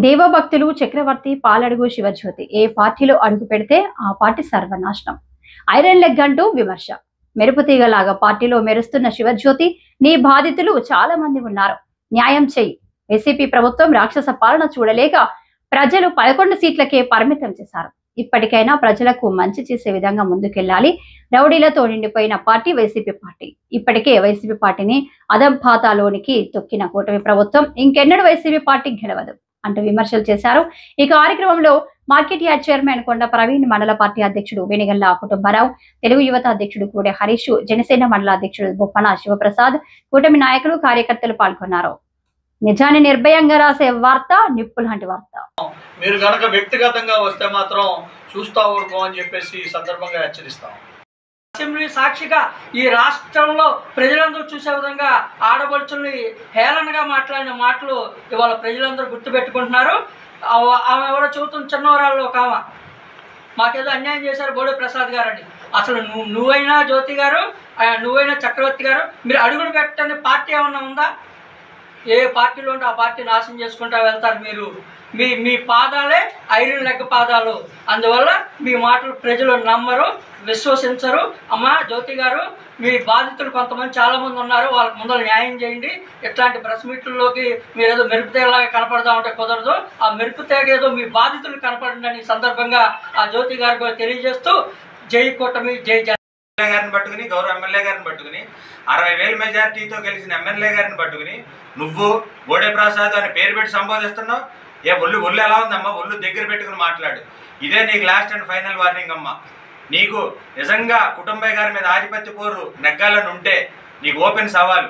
దేవభక్తులు చక్రవర్తి పాలడుగు శివజ్యోతి ఏ పార్టీలో అడుగు పెడితే ఆ పార్టీ సర్వనాశనం. ఐరన్ లెగ్ అంటూ విమర్శ. మెరుపుతీగలాగా పార్టీలో మెరుస్తున్న శివజ్యోతి, నీ బాధితులు చాలా మంది ఉన్నారు, న్యాయం చెయ్యి. వైసీపీ ప్రభుత్వం రాక్షస పాలన చూడలేక ప్రజలు 11 సీట్లకే పరిమితం చేశారు. ఇప్పటికైనా ప్రజలకు మంచి చేసే విధంగా ముందుకెళ్లాలి. రౌడీలతో నిండిపోయిన పార్టీ వైసీపీ పార్టీ. ఇప్పటికే వైసీపీ పార్టీని అధంపాతాలోనికి తొక్కిన కూటమి ప్రభుత్వం ఇంకెన్నడూ వైసీపీ పార్టీ గెలవదు అంటూ విమర్శలు చేశారు. ఈ కార్యక్రమంలో మార్కెట్ యార్డ్ చైర్మన్ కొండ ప్రవీణ్, మండల పార్టీ అధ్యక్షుడు వెనిగల్ల కుటుంబరావు, తెలుగు యువత అధ్యక్షుడు కూడే హరీష్, జనసేన మండల అధ్యక్షుడు బొప్పన శివప్రసాద్, కూటమి నాయకులు, కార్యకర్తలు పాల్గొన్నారు. నిజాన్ని నిర్భయంగా రాసే వార్త, నిప్పులాంటి వార్త. మీరు గనక వ్యక్తిగతంగా వస్తే మాత్రం చూస్తా ఊరుకో అని చెప్పేసి ఈ సందర్భంగా హెచ్చరిస్తాం. అసెంబ్లీ సాక్షిగా ఈ రాష్ట్రంలో ప్రజలందరూ చూసే విధంగా ఆడపడుచుల్ని హేళనగా మాట్లాడిన మాటలు ఇవాళ ప్రజలందరూ గుర్తుపెట్టుకుంటున్నారు. ఆమె ఎవరో చెబుతున్న చిన్నవరాల్లో ఒక ఆమె, మాకేదో అన్యాయం చేశారు బోడే ప్రసాద్ గారు అని. అసలు నువ్వైనా జ్యోతి గారు, నువ్వైనా చక్రవర్తి గారు, మీరు అడుగులు పెట్టని పార్టీ ఏమన్నా ఉందా? ఏ పార్టీలో ఉంటే ఆ పార్టీ నాశనం చేసుకుంటా వెళ్తారు. మీరు మీ పాదాలే ఐరన్ లెగ్ పాదాలు. అందువల్ల మీ మాటలు ప్రజలు నమ్మరు, విశ్వసించరు. అమ్మ జ్యోతి గారు, మీ బాధితులు కొంతమంది చాలామంది ఉన్నారు, వాళ్ళకి ముందర న్యాయం చేయండి. ఇట్లాంటి ప్రెస్ మీట్లలోకి మీరు ఏదో మెరుపుతేగలాగా కనపడదామంటే కుదరదు. ఆ మెరుపుతేగ ఏదో మీ బాధితులు కనపడండి అని సందర్భంగా ఆ జ్యోతి గారికి తెలియజేస్తూ, జై కూటమి, జై గారిని పట్టుకుని, గౌరవ ఎమ్మెల్యే గారిని పట్టుకుని, 60,000 మెజార్టీతో గెలిచిన ఎమ్మెల్యే గారిని పట్టుకుని నువ్వు బోడే ప్రసాద్ అని పేరు పెట్టి సంబోధిస్తున్నావు. ఒళ్ళు ఎలా ఉందమ్మా? ఒళ్ళు దగ్గర పెట్టుకుని మాట్లాడు. ఇదే నీకు లాస్ట్ అండ్ ఫైనల్ వార్నింగ్ అమ్మా. నీకు నిజంగా కుటుంబయ్య గారి మీద ఆధిపత్య పోరు నెగ్గాలని ఉంటే నీకు ఓపెన్ సవాల్.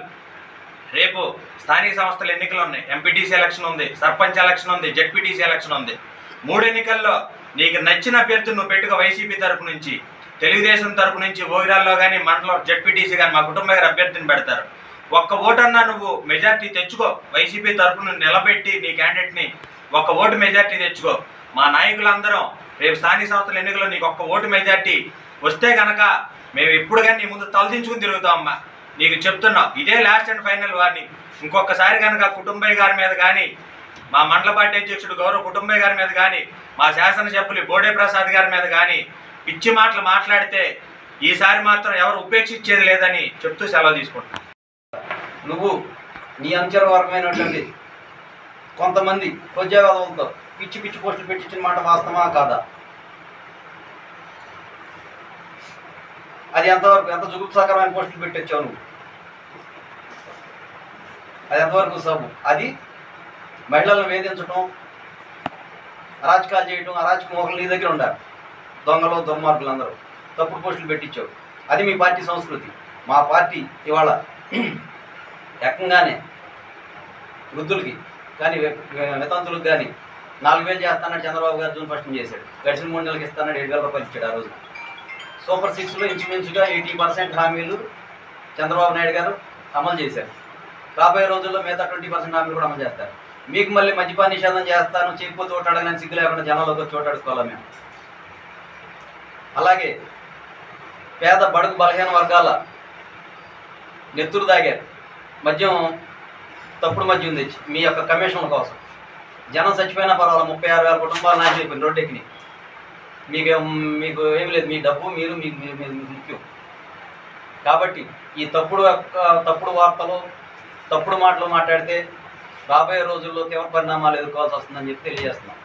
రేపు స్థానిక సంస్థల ఎన్నికలు ఉన్నాయి, ఎంపీటీసీ ఎలక్షన్ ఉంది, సర్పంచ్ ఎలక్షన్ ఉంది, జెడ్పీటీసీ ఎలక్షన్ ఉంది. 3 ఎన్నికల్లో నీకు నచ్చిన అభ్యర్థులు నువ్వు పెట్టుకో. వైసీపీ తరపు నుంచి, తెలుగుదేశం తరపు నుంచి ఓగిరాల్లో కానీ, మండలం జెడ్పీటీసీ కానీ మా కుటుంబయ్య గారి అభ్యర్థిని పెడతారు. ఒక్క ఓటన్నా నువ్వు మెజార్టీ తెచ్చుకో. వైసీపీ తరపున నిలబెట్టి నీ క్యాండిడేట్ని ఒక్క ఓటు మెజార్టీ తెచ్చుకో. మా నాయకులందరం రేపు స్థానిక సంస్థల ఎన్నికల్లో నీకు ఒక్క ఓటు మెజార్టీ వస్తే కనుక మేము ఇప్పుడు కానీ నీ ముందు తలదించుకుని తిరుగుతామమ్మా. నీకు చెప్తున్నాం, ఇదే లాస్ట్ అండ్ ఫైనల్ వార్నింగ్. ఇంకొకసారి కనుక కుటుంబయ్య గారి మీద కానీ, మా మండల పార్టీ అధ్యక్షుడు గౌరవ కుటుంబయ్య గారి మీద కానీ, మా శాసనసభ్యులు బోడే ప్రసాద్ గారి మీద కానీ పిచ్చి మాటలు మాట్లాడితే ఈసారి మాత్రం ఎవరు ఉపేక్షించేది లేదని చెప్తూ సెలవు తీసుకుంటున్నాను. నువ్వు నీ అనుచరవర్గమైనటువంటి కొంతమంది కొద్దిగాలతో పిచ్చి పిచ్చి పోస్టులు పెట్టించిన మాట వాస్తవా కాదా? అది ఎంత జుగుప్సాకరమైన పోస్టులు పెట్టొచ్చావు నువ్వు? అది ఎంతవరకు సబు? అది మహిళలను వేధించడం, అరాచకాలు చేయటం, అరాచక మోహలు నీ దగ్గర ఉండాలి. దొంగలు దుర్మార్గులు అందరూ తప్పుడు పోస్టులు పెట్టించావు. అది మీ పార్టీ సంస్కృతి. మా పార్టీ ఇవాళ ఏకంగానే వృద్ధులకి కానీ, వితంతులకు కానీ 4,000 చేస్తానని చంద్రబాబు గారు జూన్ 1 చేశాడు. గడిచిన 3 నెలలకు ఇస్తానని 7,000 రూపాయలు ఇచ్చాడు. ఆ రోజు సూపర్ 6లో ఇంచుమించుగా 80% హామీలు చంద్రబాబు నాయుడు గారు అమలు చేశారు. రాబోయే రోజుల్లో మిగతా 20% హామీలు కూడా అమలు చేస్తారు. మీకు మళ్ళీ మద్యపాన నిషేధం చేస్తాను, చేయకపోతే ఓటాడగానే సిగ్గు లేకుండా జనాలకు వచ్చి ఓటాడుకోవాలి మేము. అలాగే పేద బడుగు బలహీన వర్గాల నెత్తురు దాగారు. మద్యం, తప్పుడు మద్యం తెచ్చి మీ యొక్క కమిషన్ల కోసం జనం చచ్చిపోయినా పర్వాలేదు, 36,000 కుటుంబాలు నాశనం అయిపోయింది, రోడ్డు ఎక్కినాయి. మీకు ఏమి లేదు, మీ డబ్బు మీరు మీకు ముఖ్యం. కాబట్టి ఈ తప్పుడు వార్తలు, తప్పుడు మాటలు మాట్లాడితే రాబోయే రోజుల్లో తీవ్ర పరిణామాలు ఎదుర్కోవాల్సి వస్తుందని చెప్పి తెలియజేస్తున్నాం.